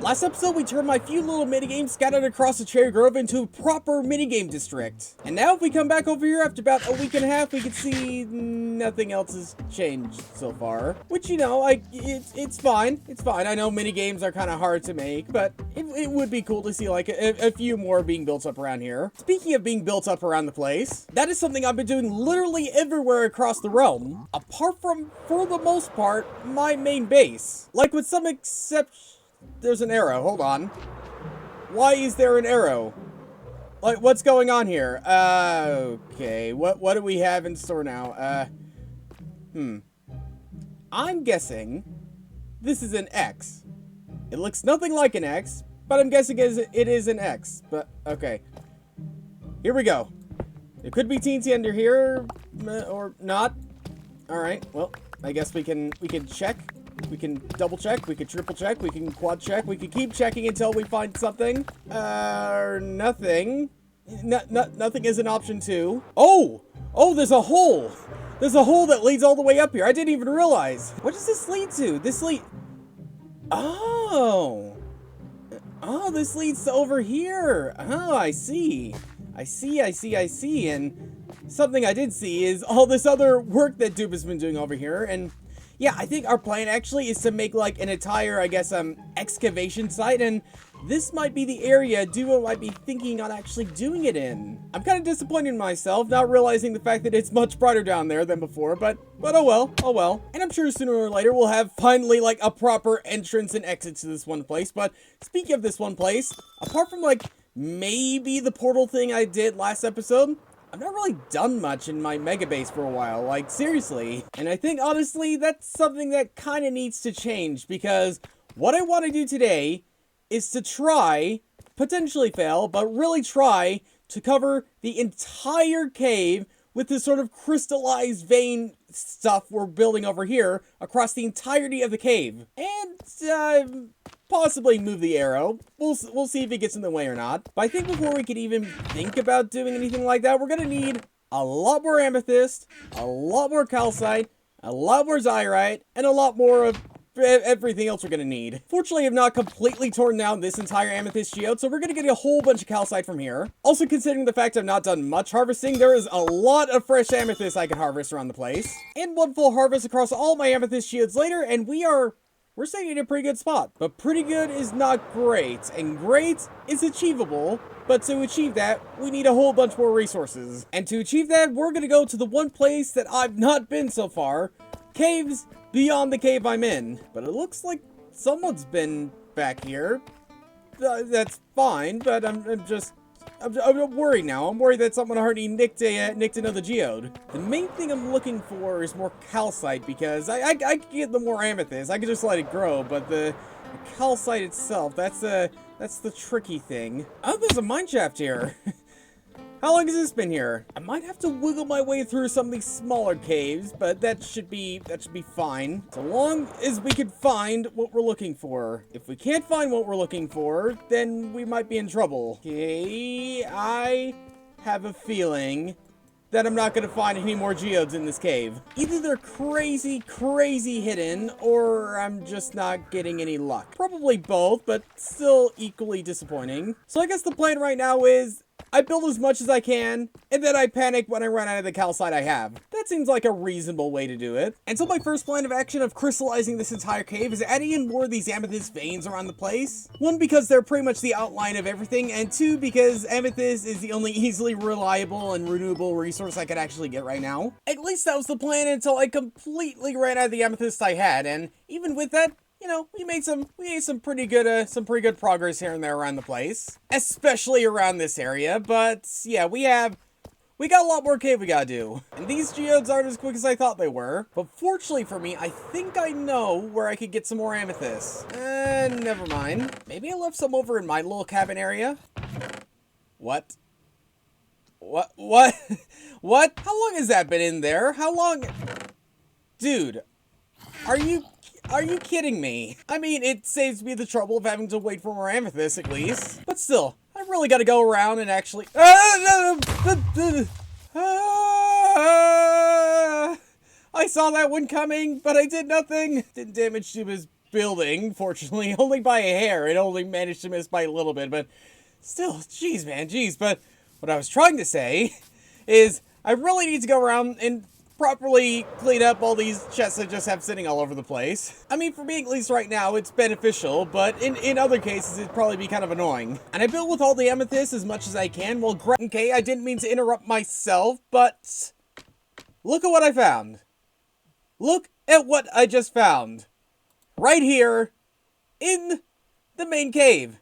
Last episode, we turned my few little minigames scattered across the cherry grove into a proper minigame district. And now if we come back over here after about a week and a half, we can see nothing else has changed so far. Which, you know, it's fine. It's fine. I know minigames are kind of hard to make, but it would be cool to see like a few more being built up around here. Speaking of being built up around the place, that is something I've been doing literally everywhere across the realm. Apart from, for the most part, my main base. Like with some exceptions. There's an arrow. Hold on. Why is there an arrow? Like, what's going on here? Okay. What do we have in store now? I'm guessing this is an X. It looks nothing like an X, but I'm guessing it is an X. But, okay. Here we go. It could be teensy under here, or not. Alright, well, I guess we can check. We can double check, we can triple check, we can quad check, we can keep checking until we find something. Nothing. Nothing is an option 2. Oh! Oh, there's a hole! There's a hole that leads all the way up here. I didn't even realize. What does this lead to? Oh! Oh, this leads to over here. Oh, I see. I see. And something I did see is all this other work that Dupe has been doing over here, and yeah, I think our plan actually is to make like an entire, I guess, excavation site, and this might be the area Duo might be thinking on actually doing it in. I'm kind of disappointed in myself, not realizing the fact that it's much brighter down there than before, but oh well. And I'm sure sooner or later we'll have finally like a proper entrance and exit to this one place. But speaking of this one place, apart from like maybe the portal thing I did last episode, I've not really done much in my mega base for a while, like seriously. And I think honestly that's something that kind of needs to change, because what I want to do today is to try, potentially fail, but really try to cover the entire cave with this sort of crystallized vein stuff we're building over here across the entirety of the cave. And possibly move the arrow. We'll see if it gets in the way or not. But I think before we could even think about doing anything like that, we're gonna need a lot more amethyst, a lot more calcite, a lot more xyrite, and a lot more of everything else we're gonna need. Fortunately, I've not completely torn down this entire amethyst geode, so we're gonna get a whole bunch of calcite from here. Also, considering the fact I've not done much harvesting, there is a lot of fresh amethyst I can harvest around the place. And one full harvest across all my amethyst geodes later, and we're sitting in a pretty good spot. But pretty good is not great, and great is achievable. But to achieve that, we need a whole bunch more resources. And to achieve that, we're gonna go to the one place that I've not been so far, caves beyond the cave I'm in. But it looks like someone's been back here. That's fine, but I'm worried now. I'm worried that someone already nicked another geode. The main thing I'm looking for is more calcite, because I could get the more amethyst. I could just let it grow, but the calcite itself, that's the tricky thing. Oh, there's a mine shaft here. How long has this been here? I might have to wiggle my way through some of these smaller caves, but that should be fine. So long as we can find what we're looking for. If we can't find what we're looking for, then we might be in trouble. Okay, I have a feeling that I'm not gonna find any more geodes in this cave. Either they're crazy hidden, or I'm just not getting any luck. Probably both, but still equally disappointing. So I guess the plan right now is I build as much as I can, and then I panic when I run out of the calcite I have. That seems like a reasonable way to do it. And so my first plan of action of crystallizing this entire cave is adding in more of these amethyst veins around the place. One, because they're pretty much the outline of everything, and two, because amethyst is the only easily reliable and renewable resource I could actually get right now. At least that was the plan until I completely ran out of the amethyst I had, and even with that, you know, we made some pretty good progress here and there around the place, especially around this area. But yeah, we got a lot more cave we gotta do, and these geodes aren't as quick as I thought they were. But fortunately for me, I think I know where I could get some more amethyst. Never mind. Maybe I left some over in my little cabin area. What? What? How long has that been in there? How long? Dude, are you kidding me? I mean, it saves me the trouble of having to wait for more amethyst, at least. But still, I really gotta go around and actually... I saw that one coming, but I did nothing. Didn't damage to his building, fortunately, only by a hair. It only managed to miss by a little bit, but still, jeez, man, jeez. But what I was trying to say is I really need to go around and properly clean up all these chests I just have sitting all over the place. I mean, for me, at least right now, it's beneficial, but in other cases, it'd probably be kind of annoying. And I built with all the amethyst as much as I can. Well, okay, I didn't mean to interrupt myself, but look at what I found. Look at what I just found. Right here in the main cave.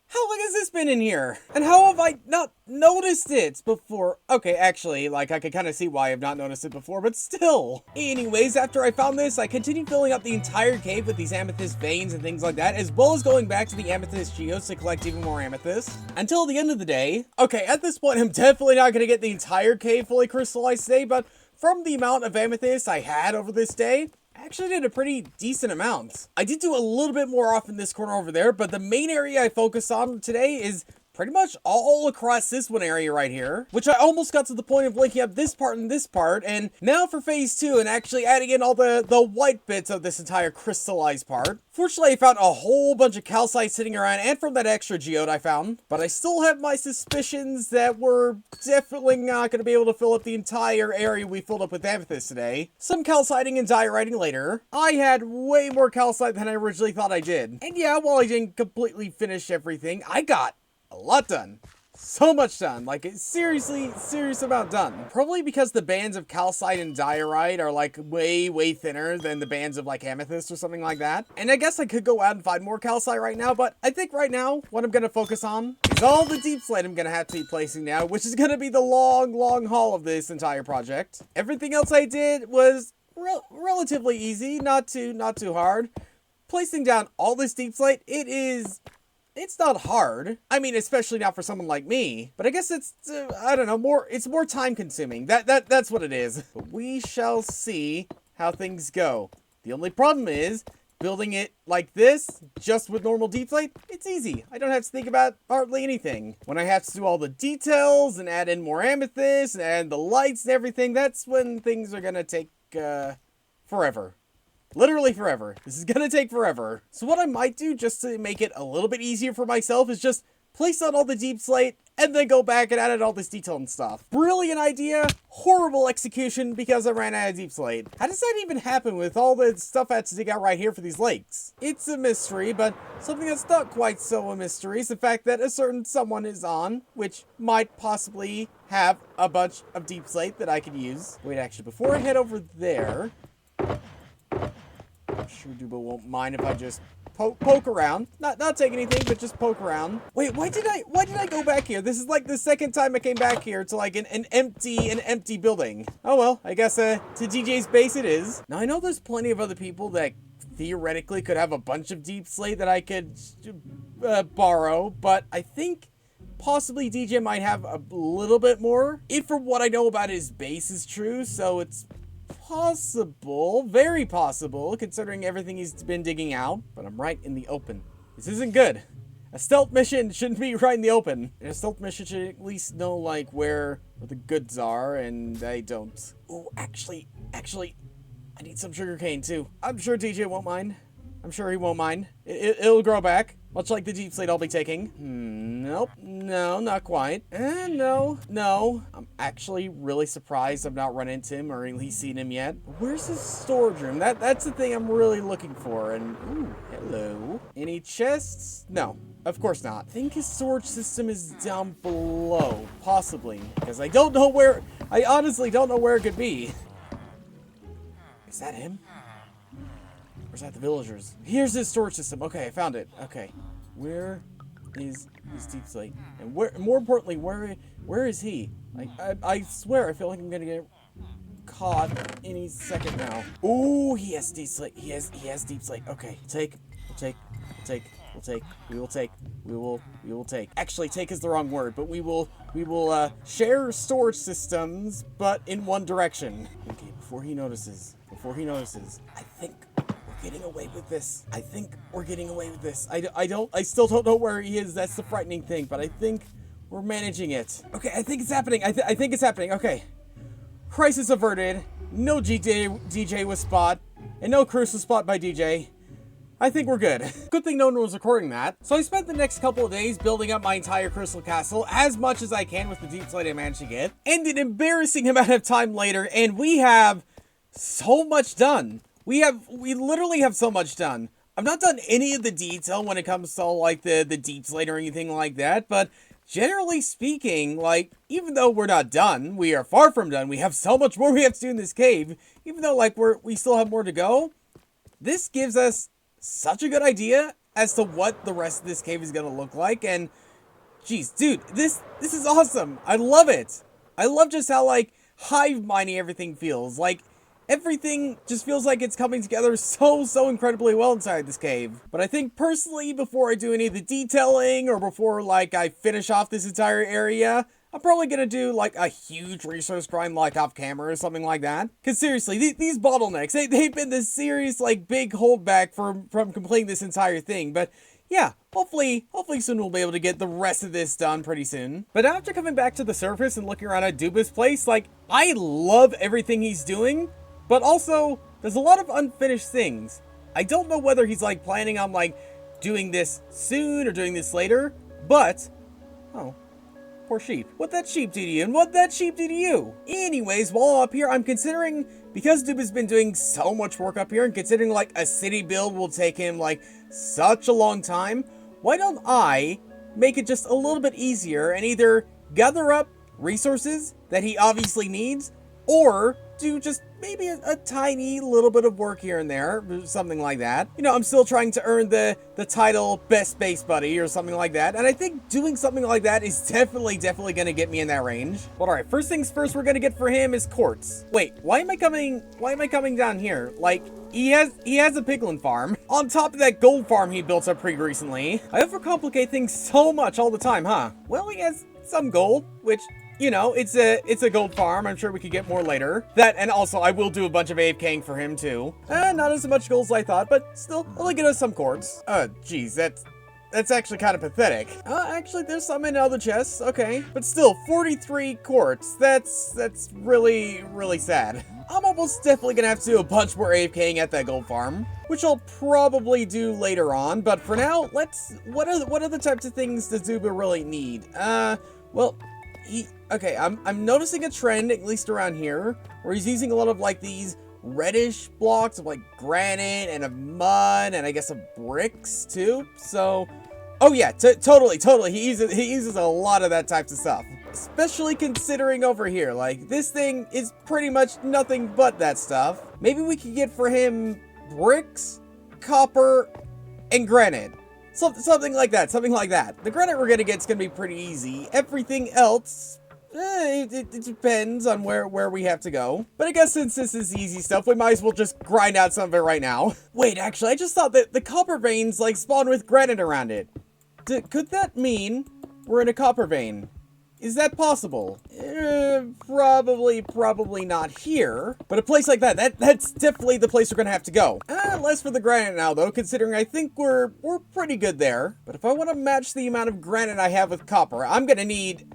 How long has this been in here? And how have I not noticed it before? Okay, actually, like, I could kind of see why I've not noticed it before, but still. Anyways, after I found this, I continued filling up the entire cave with these amethyst veins and things like that, as well as going back to the amethyst geodes to collect even more amethyst. Until the end of the day. Okay, at this point, I'm definitely not going to get the entire cave fully crystallized today, but from the amount of amethyst I had over this day, I actually did a pretty decent amount. I did do a little bit more off in this corner over there, but the main area I focus on today is pretty much all across this one area right here, which I almost got to the point of linking up this part and this part, and now for phase 2 and actually adding in all the white bits of this entire crystallized part. Fortunately, I found a whole bunch of calcite sitting around, and from that extra geode I found, but I still have my suspicions that we're definitely not going to be able to fill up the entire area we filled up with amethyst today. Some calciting and dioriting later. I had way more calcite than I originally thought I did. And yeah, while I didn't completely finish everything, I got a lot done. So much done. Like, it's seriously, serious amount done. Probably because the bands of calcite and diorite are, like, way thinner than the bands of, like, amethyst or something like that. And I guess I could go out and find more calcite right now, but I think right now, what I'm gonna focus on is all the deep slate I'm gonna have to be placing now, which is gonna be the long haul of this entire project. Everything else I did was relatively easy, not too hard. Placing down all this deep slate, it's not hard. I mean, especially not for someone like me. But I guess it's, I don't know, it's more time consuming. That's what it is. But we shall see how things go. The only problem is, building it like this, just with normal deep slate, it's easy. I don't have to think about hardly anything. When I have to do all the details and add in more amethyst and add the lights and everything, that's when things are gonna take, forever. Literally forever. This is gonna take forever. So what I might do, just to make it a little bit easier for myself, is just place on all the deep slate, and then go back and add in all this detail and stuff. Brilliant idea, horrible execution because I ran out of deep slate. How does that even happen with all the stuff I had to dig out right here for these lakes? It's a mystery, but something that's not quite so a mystery is the fact that a certain someone is on, which might possibly have a bunch of deep slate that I could use. Wait, actually, before I head over there, I'm sure Duba won't mind if I just poke around. Not take anything, but just poke around. Wait, why did I go back here? This is like the second time I came back here to like an empty building. Oh well, I guess to DJ's base it is. Now I know there's plenty of other people that theoretically could have a bunch of deep slate that I could borrow, but I think possibly DJ might have a little bit more. If from what I know about his base is true, so it's possible, very possible, considering everything he's been digging out. But I'm right in the open. This isn't good. A stealth mission shouldn't be right in the open. And a stealth mission should at least know, like, where the goods are, and I don't. Oh, actually, I need some sugarcane, too. I'm sure DJ won't mind. I'm sure he won't mind. It'll grow back, much like the deep slate I'll be taking. Nope. No, not quite. No. I'm actually really surprised I've not run into him or at least seen him yet. Where's his storage room? That's the thing I'm really looking for. And, ooh, hello. Any chests? No, of course not. I think his storage system is down below, possibly. Because I honestly don't know where it could be. Is that him? Or is that the villagers? Here's his storage system. Okay, I found it. Okay. Where is his deep slate? And more importantly, where is he? I swear I feel like I'm gonna get caught any second now. Ooh, he has deep slate. He has deep slate. Okay. We will take. Actually, take is the wrong word, but we will share storage systems, but in one direction. Okay, before he notices, I think we're getting away with this. I still don't know where he is. That's the frightening thing, but I think we're managing it. Okay, I think it's happening. I think it's happening. Okay. Crisis averted. No DJ was spot, and no curse was spot by DJ. I think we're good. Good thing no one was recording that. So I spent the next couple of days building up my entire crystal castle as much as I can with the deep slate I managed to get. And an embarrassing amount of time later, and we have so much done. We literally have so much done. I've not done any of the detail when it comes to like the deep slate or anything like that, but generally speaking, like, even though we're not done, we are far from done. We have so much more we have to do in this cave. Even though like we still have more to go, this gives us such a good idea as to what the rest of this cave is going to look like. And geez, dude, this is awesome. I love it. I love just how like hive minding everything feels. Like everything just feels like it's coming together so incredibly well inside this cave. But I think personally, before I do any of the detailing or before like I finish off this entire area, I'm probably gonna do like a huge resource grind like off camera or something like that. Cause seriously, these bottlenecks, they've been this serious like big holdback from completing this entire thing. But yeah, hopefully soon we'll be able to get the rest of this done pretty soon. But after coming back to the surface and looking around at Duba's place, like I love everything he's doing, but also there's a lot of unfinished things. I don't know whether he's like planning on like doing this soon or doing this later, but oh. Poor sheep. What that sheep do to you, and what that sheep do to you? Anyways, while I'm up here, I'm considering, because Duba's been doing so much work up here, and considering like a city build will take him like such a long time, why don't I make it just a little bit easier and either gather up resources that he obviously needs, or do just maybe a tiny little bit of work here and there, something like that. You know, I'm still trying to earn the title Best Space Buddy or something like that, and I think doing something like that is definitely gonna get me in that range. But alright, first things first we're gonna get for him is quartz. Wait, why am I coming down here? Like, he has a piglin farm on top of that gold farm he built up pretty recently. I overcomplicate things so much all the time, huh? Well, he has some gold, which, you know, it's a gold farm. I'm sure we could get more later. That, and also I will do a bunch of AFKing for him too. Not as much gold as I thought, but still, I'll get us some quartz. Geez, that's actually kind of pathetic. Actually, there's some in other chests, okay. But still, 43 quartz. That's really sad. I'm almost definitely gonna have to do a bunch more AFKing at that gold farm, which I'll probably do later on. But for now, what are the types of things does Duba really need? Well, okay, I'm noticing a trend, at least around here, where he's using a lot of like these reddish blocks of like granite and of mud and I guess of bricks too. So, oh yeah, totally. He uses a lot of that types of stuff. Especially considering over here, like this thing is pretty much nothing but that stuff. Maybe we could get for him bricks, copper, and granite. Something like that. The granite we're gonna get's gonna be pretty easy. Everything else, it depends on where we have to go. But I guess since this is easy stuff, we might as well just grind out some of it right now. Wait, actually, I just thought that the copper veins like spawn with granite around it. Could that mean we're in a copper vein? Is that possible? Probably not here. But a place like that's definitely the place we're gonna have to go. Less for the granite now though, considering I think we're pretty good there. But if I want to match the amount of granite I have with copper, I'm gonna need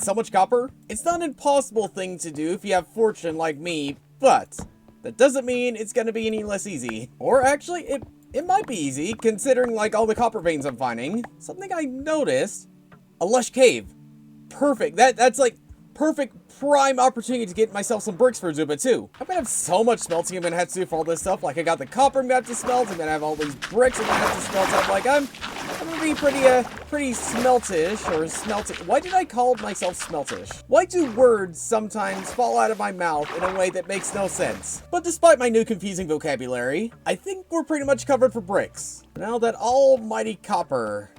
so much copper. It's not an impossible thing to do if you have fortune like me, but that doesn't mean it's gonna be any less easy. Or actually, it might be easy, considering like all the copper veins I'm finding. Something I noticed, a lush cave. Perfect. That's like perfect prime opportunity to get myself some bricks for Duba too. I'm gonna have so much smelting I'm gonna have to do for all this stuff. Like I got the copper I'm gonna have to smelt. I'm gonna have all these bricks I'm gonna have to smelt up. Like I'm gonna be pretty smeltish or smelting. Why did I call myself smeltish? Why do words sometimes fall out of my mouth in a way that makes no sense? But despite my new confusing vocabulary, I think we're pretty much covered for bricks. Now that almighty copper.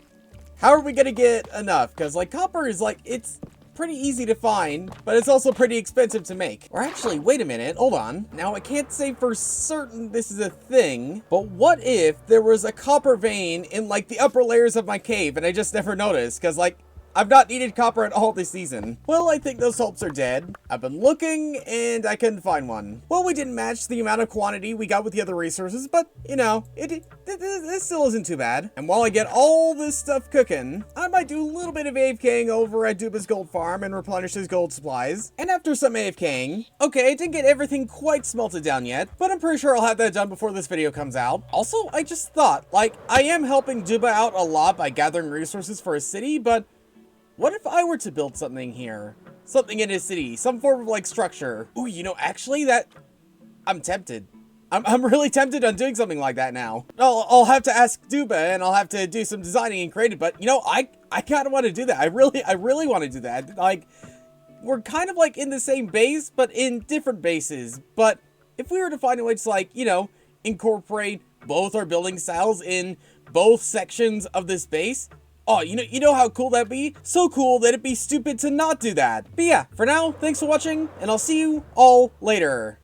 How are we gonna get enough? Because like copper is like, it's pretty easy to find, but it's also pretty expensive to make. Or actually, wait a minute, hold on. Now I can't say for certain this is a thing, but what if there was a copper vein in like the upper layers of my cave and I just never noticed? Because like, I've not needed copper at all this season. Well, I think those hopes are dead. I've been looking, and I couldn't find one. Well, we didn't match the amount of quantity we got with the other resources, but, you know, this still isn't too bad. And while I get all this stuff cooking, I might do a little bit of AFKing over at Duba's gold farm and replenish his gold supplies. And after some AFKing, okay, I didn't get everything quite smelted down yet, but I'm pretty sure I'll have that done before this video comes out. Also, I just thought, like, I am helping Duba out a lot by gathering resources for his city, but what if I were to build something here? Something in his city, some form of, like, structure. Ooh, you know, actually, I'm tempted. I'm really tempted on doing something like that now. I'll have to ask Duba, and I'll have to do some designing and creative, but, you know, I kind of want to do that. I really want to do that. Like, we're kind of, like, in the same base, but in different bases. But if we were to find a way to, like, you know, incorporate both our building styles in both sections of this base, oh, you know how cool that'd be? So cool that it'd be stupid to not do that. But yeah, for now, thanks for watching, and I'll see you all later.